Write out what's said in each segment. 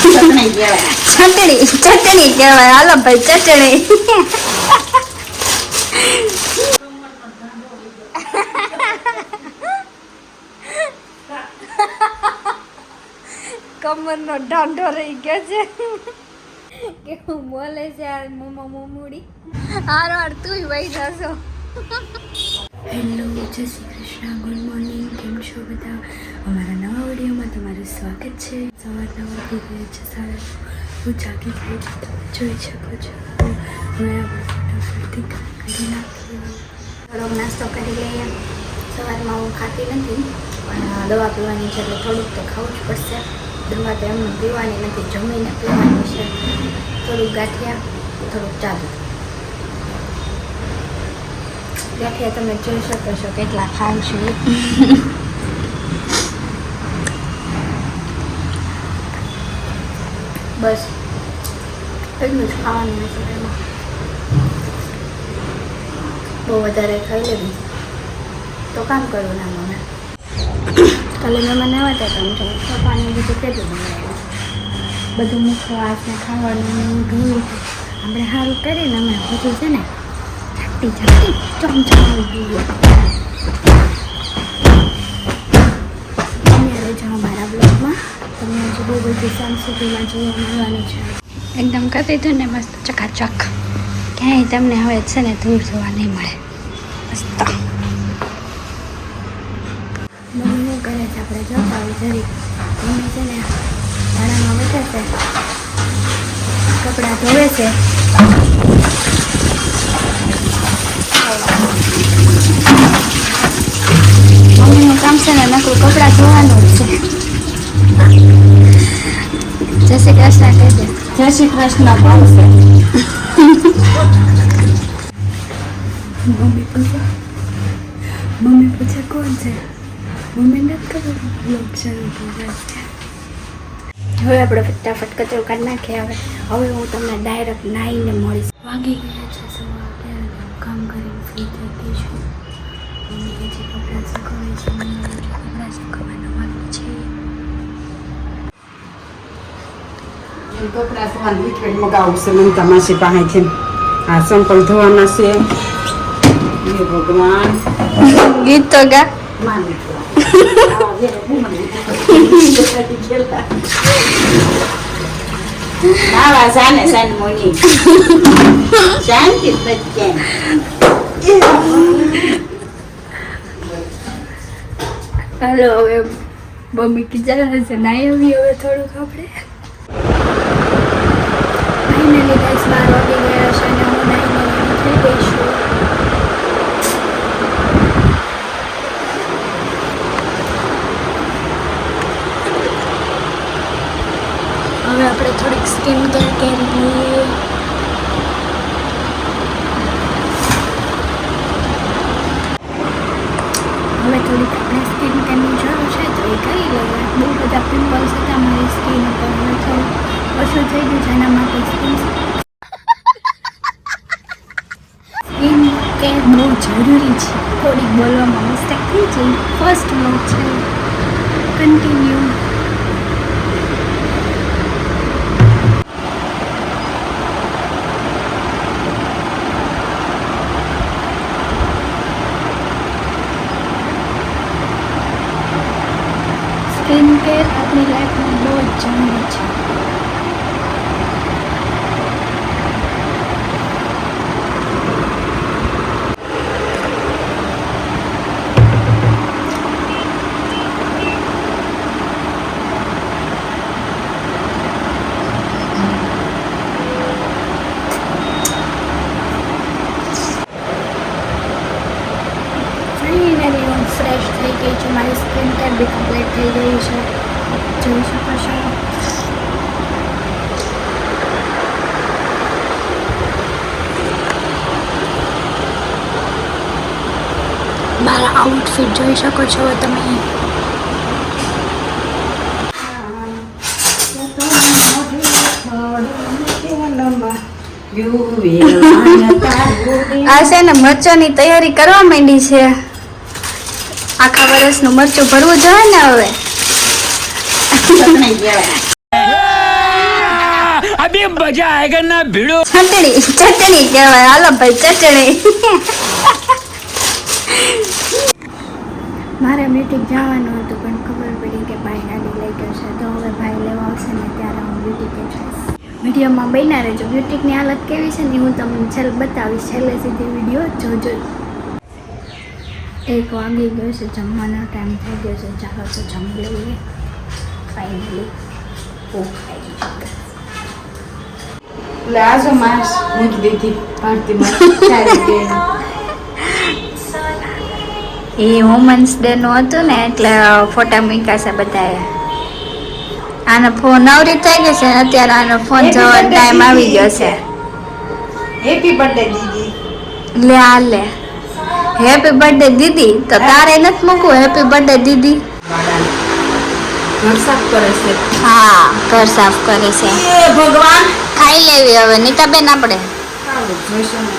ચટણી કહેવાય. ચટણી કહેવાય. હાલો ભાઈ ચટણી. કમરનો ડાંડો રહી ગયો છે કે હું બોલે છે આ મોમો મોમુડી. હારો હાર તું વહી જશો. હેલો, જય શ્રી કૃષ્ણ, ગુડ મોર્નિંગ. કેમ છો બધા? અમારા નવા વિડીયોમાં તમારું સ્વાગત છે. સવારના વાગી ગયા છે 9:30. હું જાગી ગઈ છું, તમે જોઈ શકો છો. હવે આપણે ફટાફટથી કરી નાખીએ. થોડોક નાસ્તો કરી લઈએ. સવારમાં હું ખાતી નથી, પણ દવા પીવાની છે એટલે થોડુંક તો ખાવું જ પડશે. દવા તો એમને પીવાની નથી, જમીને પીવાની છે. થોડુંક ગાંઠિયા, થોડુંક ચાદુ. ગાંઠિયા તમે જોઈ શકો છો કેટલા ખાવ છો. બસ એટલું જ ખાવાનું નથી એમાં. બહુ વધારે ખાઈ લેવું તો કામ કરવું ના મને. કાલે મહેમાન આવ્યા હતા તો હું પાણી બધું કેટલું બનાવ્યું. બધું મુખવાસ ને ખાવાનું ધોયું. આપણે સારું કરીને અમે બધું છે ને ઝાંટી ચમચમાવી દઈએ. તમે રહેજો અમારા બ્લોગમાં. તમને હજુ બહુ બધી સાંજ સુધીમાં જોવા મળવાનું છે. એકદમ કરી દો ને મસ્ત ચકાચક. ક્યાંય તમને હવે છે ને ધૂળ જોવા નહીં મળે. મસ્ત મમ્મી શું કરે છે આપણે જોતા હોય જરી. મમ્મી છે ને ભાડામાં બેઠે છે, કપડાં ધોવે છે. મમ્મીનું કામ છે ને નકરું કપડાં ધોવાનું જ છે. જય શ્રી કૃષ્ણ કહેજે. જય શ્રી કૃષ્ણ કોણ છે? મમ્મી પૂછે કોણ છે? મમ્મી નથી ખબર બ્લોગ શરૂ કર્યો છે. હવે આપણે ફટાફટ કચરો કાઢી નાખીએ. હવે હું તમને ડાયરેક્ટ નાહીને મળીશ. વાગી ગયા છે સવા 11. કામ કરીને ફ્રી થઈ ગઈ છું. મમ્મી હજી કપડાં સુકવાય છે. કપડાં સુકવવાનું બાકી છે. કપડા ધોવાનું લિક્વિડ મગાવું છે મમતા માસી પાસેથી. આ સંપલ ધોવાના છે. હે ભગવાન, ગીત તો ગા. નાવા જાને સાન મોની શાંતિ પ્રત્યે. હાલો હવે મમ્મી કિચન છે નાઈ આવી. હવે થોડુંક આપણે ફાઇનલી ગાઈસ 12 વાગી ગયા છે અને હું નાઈને થઈ ગઈ છું. હવે આપણે થોડીક સ્કિન કેર કરી લઈએ. હવે થોડીક આપણે સ્કિન કેરની જરૂર છે તો એ કરી લઈએ. બહુ બધા પિમ્પલ્સ હતા મારી સ્કિન ઉપર. હવે થોડું ઓછું થઈ ગયું છે એના માટે સ્કિન કેર બહુ જરૂરી છે. થોડીક બોલવામાં મિસ્ટેક થઈ જાય. ફર્સ્ટ બ્લોગ છે. કન્ટિન્યુ. સ્કિન કેર આપણી લાઈફમાં બહુ જ જરૂરી છે. ફાઇનલી હું ફ્રેશ થઈ ગઈ છું. મારી સ્કિન કેર બી કમ્પ્લીટ થઈ ગઈ છે. જોઈ શકો છો. મારા આઉટફિટ જોઈ શકો છો તમે. આ છે ને મરચાંની તૈયારી કરવા માંડી છે. આખા વર્ષનું મરચું ભરવું જોઈએ ને હવે. ચટણી કહેવાય. अभी मजा आएगा ना भिड़ो. ચટણી કહેવાય. હાલો ભાઈ ચટણી. મારે બ્યુટીક જવાનું હતું પણ ખબર પડી કે ભાઈ ગાડી લઈ ગયો છે, તો હવે ભાઈ લેવા આવશે ને ત્યારે હું બ્યુટીકે જઈશ. વિડીયોમાં બન્યા રહેજો. બ્યુટીકની હાલત કેવી છે ને હું તમને છેલ્લે બતાવીશ. છેલ્લે સુધી વિડીયો જોજો. 1 વાગી ગયો છે, જમવાનો ટાઈમ થઈ ગયો છે. ચાલો તો જમી લઈએ. ફાઇનલી ભૂખ આવી ગઈ. એટલે આજો માસ મૂકી દીધી ભારતીમાં સારી કે એ વુમન્સ ડે નું હતું ને એટલે ફોટા મૂક્યા છે બધાએ. આનો ફોન નવરી થઈ ગઈ છે ને અત્યારે આનો ફોન જોવાનો ટાઈમ આવી ગયો છે. હેપી બર્થડે દીદી. લે આ લે હેપી બર્થડે દીદી. તો તારે નથી મૂકવું હેપી બર્થડે દીદી? ઘર સાફ કરે છે. હા ઘર સાફ કરે છે. એ ભગવાન ખાઈ લેવી હવે નીતાબેન. આપણે ખાવું જોઈશે ને.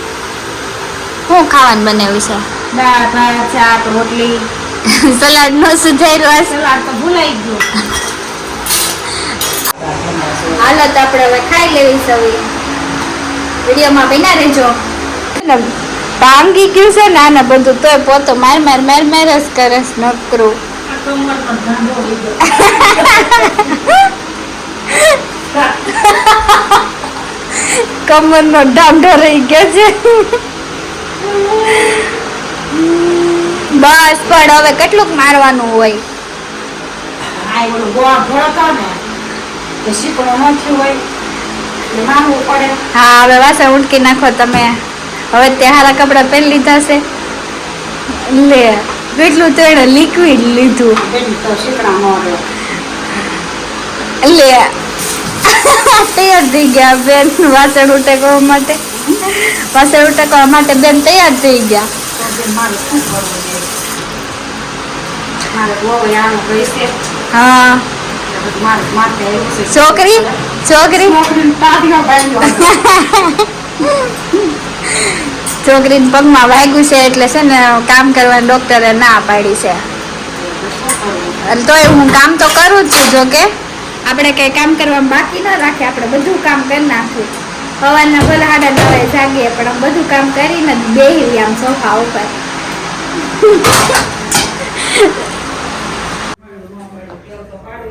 શું ખાવાનું બનાવ્યું છે? દાળ ભાત શાક રોટલી સલાડ નો સુધાર્યો હશે. સલાડ તો ભૂલાઈ ગયો. હાલો તો આપણે હવે ખાઈ લેવી છે. વિડીયોમાં બન્યા રહેજો. ભાંગી ગયું છે ને આને બધું, તોય પોતો માર જ કરે છે નકરું. આ કમર પર ધાંધો થઈ ગયો. કમરનો ડાંડો રહી ગયો છે. બસ પણ હવે કેટલુંક મારવાનું હોય? આ ઓલો ગોળ ભળતો ને એ શીકણો ન થયું હોય એટલે મારવું પડે. હા હવે વાસણ ઉટકી નાખો તમે. હવે તે હારા કપડા પહેરી લીધા છે. લે કેટલું તો એને લિક્વિડ લીધું. બેન તો શીકણા ન રહે. લે તૈયાર થઈ ગયા બેન વાસણ ઉટકવા માટે. વાસણ ઉટકવા માટે બેન તૈયાર થઈ ગયા. તો બેન મારે શું કરવું છે? મારે બહુ આનો ગઈ છે. હા એટલે બધું મારે માથે આવ્યું છે. છોકરી છોકરીને તાળીઓ બાંધ્યો. છોકરીને પગમાં વાગ્યું છે એટલે છે ને કામ કરવાની ડોક્ટરે ના પાડી છે. એટલે તોય હું કામ તો કરું જ છું. જો કે આપણે કઈ કામ કરવા બાકી ન રાખીએ. આપણે બધું કામ કરી નાખ્યું. સવારના ભલે 9:30 જાગીએ પણ આમ બધું કામ કરીને બેહી આમ સોફા ઉપર.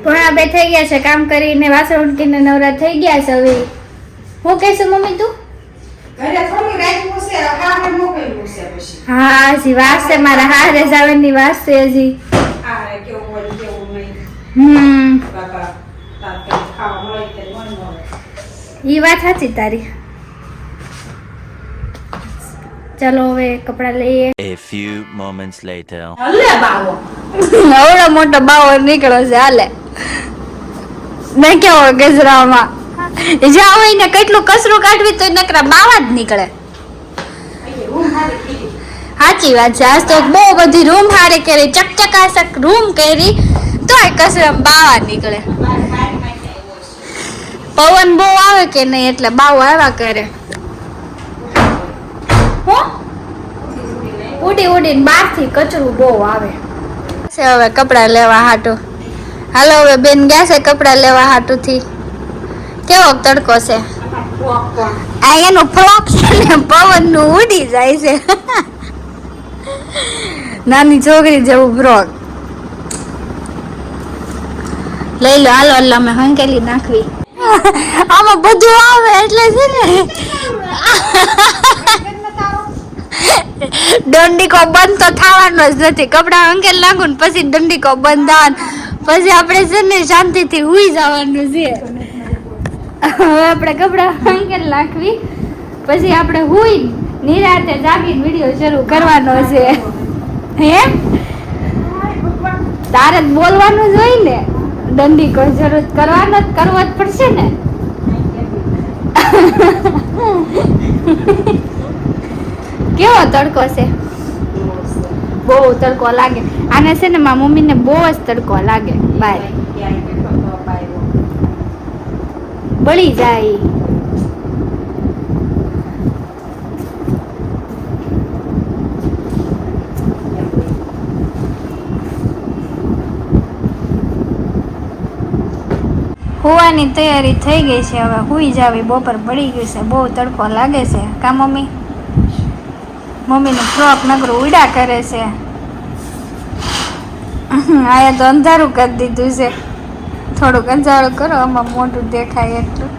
ભણા બે થઈ ગયા છે કામ કરીને. વાસણ ઉટકીને નવરા થઈ ગયા છે. હવે હું કહેશું મમ્મી તું? ઘરે થોડું રાખ્યું છે, હારે મોકલ્યું છે પછી. હા હજી વાર છે. મારા હારે જવાની વાર છે હજી. હારે કેવું હોય ને કેવું નહીં. બાપા તાત્કાલિક ખાવા મળે કે ન મળે. ઈ વાત સાચી તારી. ચલો હવે કપડા લઈએ. A few moments later. હલે બાવો. આવડો મોટો બાવો નીકળ્યો છે. હાલે મેં કેવો ગજરામાં જ્યાં હોય ને કેટલું કચરું કાઢવી તો નકરા બાવા જ નીકળે. રૂમ હારે કીધી. સાચી વાત છે. આજ તો બહુ બધી રૂમ હારે કરી, ચકચકાસક રૂમ કરી તોય કચરા બાવા નીકળે. પવન બહુ આવે કે નહીં એટલે બાવો આવ્યા કરે. હું ઉડી ઉડીને બહારથી કચરું બહુ આવે છે. હવે કપડા લેવા હાટું હાલો. હવે બેન ગયા છે કપડા લેવા હાટું થી. કેવો તડકો છે. આ એનું ફ્રોક છે ને પવન નું ઉડી જાય છે. નાની છોકરી જેવું ફ્રોક લઈ લો. હાલો એટલે અમે હંકેલી નાખવી. આમાં બધું આવે એટલે છે ને દંડીકો બંધ તો થવાનો જ નથી. કપડા અંકેલ નાખું ને પછી દંડીકો બંધ થવાનું. પછી આપણે છે ને શાંતિથી હુઈ જવાનું છે. હવે આપણે કપડા અંકેલ નાખવી પછી આપણે હુઈ નિરાતે જાગીને વિડીયો શરૂ કરવાનો છે. હે તારે જ બોલવાનું જ હોય ને. દંડીકો જરૂર કરવો જ પડશે ને. કેવો તડકો છે. બહુ તડકો લાગે. આને છે ને મારા મમ્મીને બહુ જ તડકો લાગે. બહાર બળી જાય. હુવા સુવાની તૈયારી થઈ ગઈ છે. હવે હુઈ જાવી, બપોર પડી ગયું છે, બહુ તડકો લાગે છે કા મમ્મી? મમ્મીનું ફ્રોક નકરું ઉડા કરે છે. આયા તો અંધારું કરી દીધું છે. થોડુંક અંધારું કરો, આમાં મોટું દેખાય એટલું.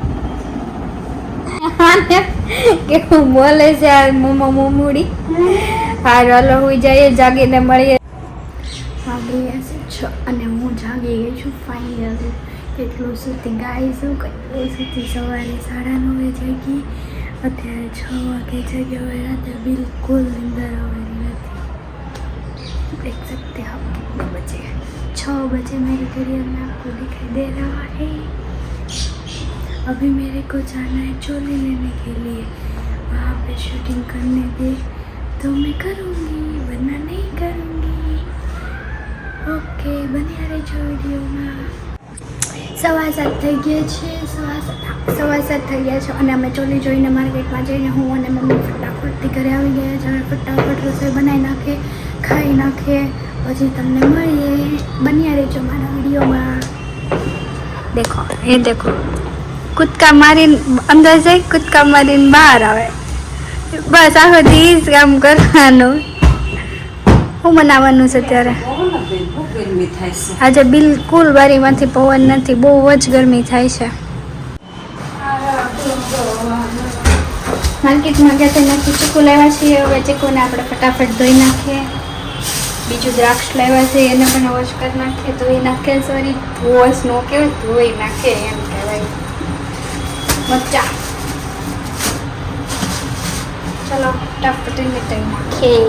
કેવું બોલે છે આ મોમુડી. હાર હાલો હુઈ જઈએ, જાગીને મળીએ. વાગી ગયા છે 6 અને હું જાગી ગઈ છું ફાઇનલી. કેટલું સુધી ગાઈશું, કેટલું સુધી સવારે 9:30 જાગી, અત્યારે 6 વાગે જાગી. હવે રાતે બિલકુલ નીંદર આવવાની નથી. देख सकते हैं आप कितने बजे हैं. 6 बजे मेरे करियर में आपको दिखाई दे रहा है. अभी मेरे को जाना है चोली लेने के लिए. वहाँ पे शूटिंग करने दे तो मैं करूँगी, वरना नहीं करूँगी. ओके, बने रहिજો વિડીયોમાં. 7:15 થઈ ગયા છે. 7:15 થઈ ગયા છે અને અમે ચોલી જોઈને માર્કેટમાં જઈને હું અને મમ્મી ફટાફટથી ઘરે આવી ગયા છે. હવે ફટાફટ રસોઈ બનાવી નાખીએ, ખાઈ નાખીએ, પછી તમને મળીએ. બન્યા રહેજો મારા વિડીયોમાં. દેખો, એ દેખો, કૂદકા મારીને અંદર જાય, કૂદકા મારીને બહાર આવે. બસ આખો દિવસ કામ કરવાનું. શું બનાવવાનું છે ત્યારે? આજે બિલકુલ બારીમાંથી પવન નથી, બહુ જ ગરમી થાય છે. માર્કેટમાં ગયા ત્યાંથી ચીકુ લાવ્યા છીએ. હવે ચીકુને આપણે ફટાફટ ધોઈ નાખીએ. બીજું દ્રાક્ષ લાવ્યા છે, એને પણ વોશ કરી નાખીએ. ધોઈ નાખીએ, સોરી વોશ નો કહેવાય, ધોઈ નાખીએ એમ કહેવાય. મચ્ચા ચલો ફટાફટ એને ધોઈ નાખીએ.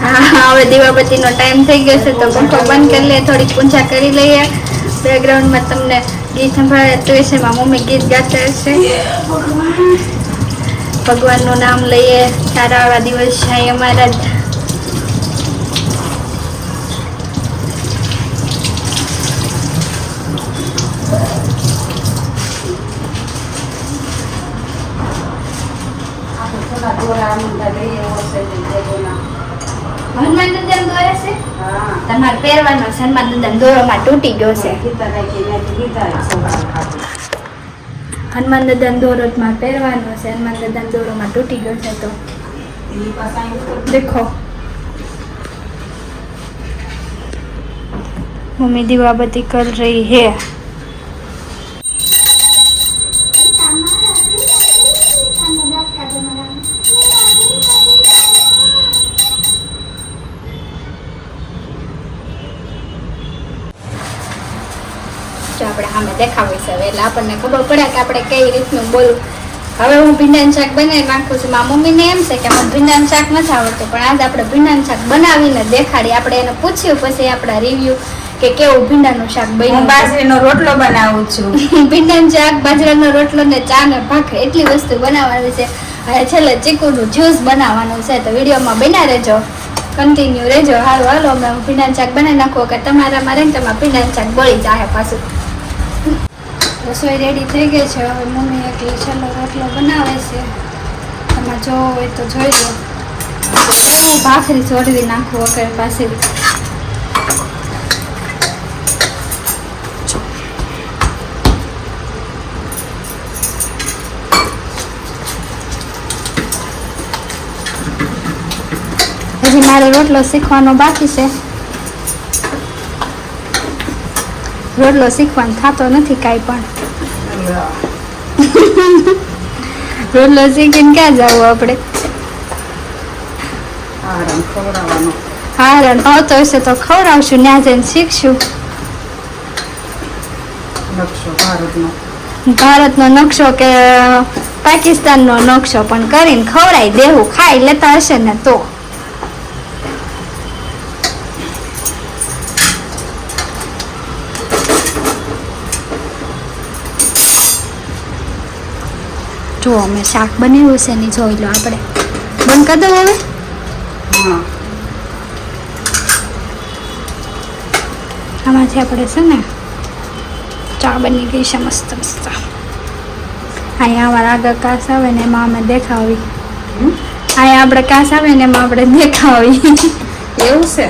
હા, હવે દીવાબત્તીનો ટાઈમ થઈ ગયો છે તો પંખો બંધ કરી લઈએ, થોડીક પૂજા કરી લઈએ. બેકગ્રાઉન્ડમાં તમને ગીત સંભળાતું હશે, મારા મમ્મી ગીત ગાતા હશે. ભગવાનનું નામ લઈએ. સારા એવા દિવસ છે અમારા. હનુમાન દાદા દોરા છે, તમારે પહેરવાનો છે. હનુમાન દાદા દોરોમાં તૂટી ગયો છે. હનુમાન દાદા દોરોમાં પહેરવાનો છે. હનુમાન દાદા દોરોમાં તૂટી ગયો છે. તો દેખો મમ્મી દીવાબત્તી कर रही है. આપણે સામે દેખાવી છે એટલે આપણને ખબર પડે કે આપણે કઈ રીતનું બોલવું. હવે હું ભીંડાનું શાક બનાવી નાખું છું. મારા મમ્મીને એમ છે કે મને ભીંડાનું શાક નથી આવડતું, પણ આજે આપણે ભીંડાનું શાક બનાવીને દેખાડી. આપણે એને પૂછ્યું પછી આપણા રિવ્યુ કે કેવું ભીંડાનું શાક બન્યું. બાજરીનો રોટલો બનાવું છું. ભીંડાનું શાક, બાજરાનો રોટલો ને ચા ને ભાખરી, એટલી વસ્તુ બનાવવાની છે. હવે છેલ્લે ચીકુનું જ્યુસ બનાવવાનું છે. તો વિડીયોમાં બન્યા રહેજો, કન્ટિન્યુ રહેજો. હાલો હાલો અમે ભીંડાનું શાક બનાવી નાખો કે તમારામાં રહે ને તમારા ભીંડાનું શાક બળી જાય પાછું. રસોઈ રેડી થઈ ગઈ છે. હવે મમ્મી એકલી છેલ્લો રોટલો બનાવે છે. તમે જોવો હોય તો જોઈ લો. હું ભાખરી છોડવી નાખું વગર પાસે. હજી મારે રોટલો શીખવાનો બાકી છે. રોટલો શીખવાનો થતો નથી કાંઈ પણ. રોટલો શીખીને ક્યાં જવું આપણે? હારણ આવતો હશે તો ખવડાવશું, ત્યાં જઈને શીખશું. ભારતનો નકશો કે પાકિસ્તાનનો નકશો પણ કરીને ખવડાવી દેવું. ખાઈ લેતા હશે ને તો. જો અમે શાક બનાવ્યું છે ને જોઈ લો આપણે. બંધ કરી દો હવે. હા આમાંથી આપણે છે ને ચા બની ગઈ છે મસ્ત મસ્ત. અહીંયા અમારા આગળ કાસ આવે ને એમાં અમે દેખાવી. અહીંયા આપણે કાસ આવે ને એમાં આપણે દેખાવી. એવું છે.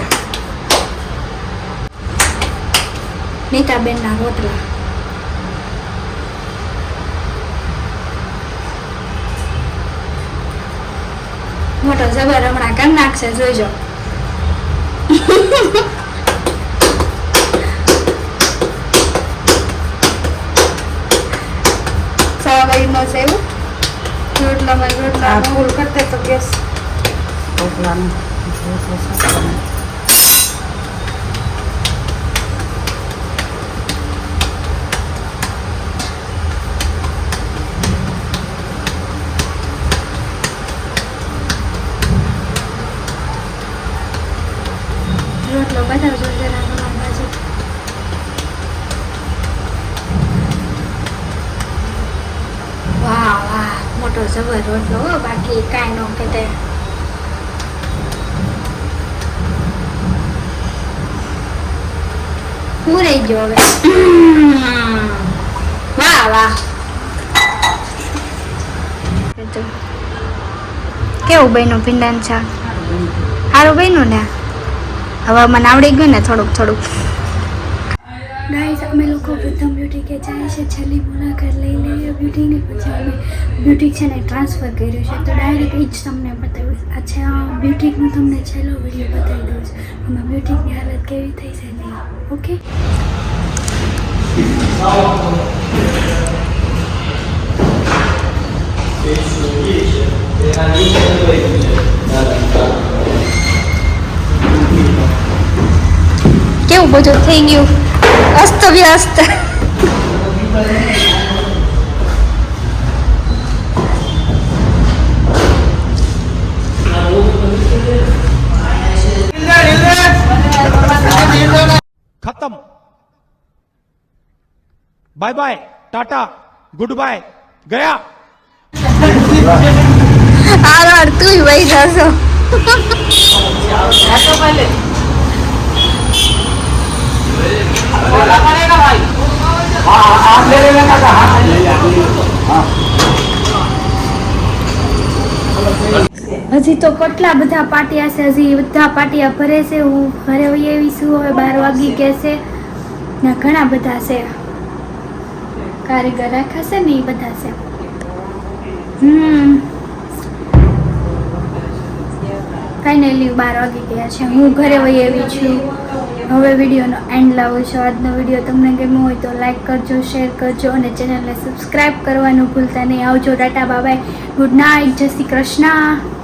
નીતાબેનના રોટલા. મોટો જબર હમણાં કરી નાખશે જોઈજો. સવાઈનો છે એવું રોટલામાં આ રોટલા ફૂલ કરતે તો ગેસ રોટલાનું રોટલો બતાવજો જરા તમારી બાજુ. વાહ વાહ મોટો જબર રોટલો હો, બાકી કાંઈ ન કહેતે. હું રહી ગયો હવે. વાહ વાહ કેવું બન્યું ભીંડાનું શાક? સારું બન્યું ને? હવે મને આવડી ગયું ને થોડુંક થોડુંક. ગાઈસ અમે લોકો પ્રથમ બ્યુટી કે જાય છે, છેલ્લી મુલાકાત લઈ લઈએ બ્યુટીની. પછી અમે બ્યુટી છે ને ટ્રાન્સફર કર્યું છે, તો ડાયરેક્ટ એ જ તમને બતાવીશ. અચ્છા બ્યુટીકનું તમને છેલ્લો વિડીયો બતાવી દઉં છું. અમે બ્યુટીકની હાલત કેવી થઈ છે નહીં. ઓકે કેવું બધું થઈ ગયું અસ્ત વ્યસ્ત. खत्म bye bye tata good bye गया આર તું વહી જશો. હજી તો કેટલા બધા પાટિયા છે, હજી બધા પાટિયા ભરે છે. હું ઘરે વહી આવી છું હવે, 12 વાગી ગયા છે ને ઘણા બધા છે કારીગર રાખ્યા છે ને એ બધા છે. ફાઇનલી 12 વાગી ગયા છે, હું ઘરે વહી આવી છું. હવે વિડીયોનો એન્ડ લાવું છું. આજનો વિડીયો તમને ગમ્યો હોય તો લાઈક કરજો, શેર કરજો અને ચેનલને સબસ્ક્રાઈબ કરવાનું ભૂલતા નહીં. આવજો, Tata bye bye, good night, જય શ્રી કૃષ્ણ.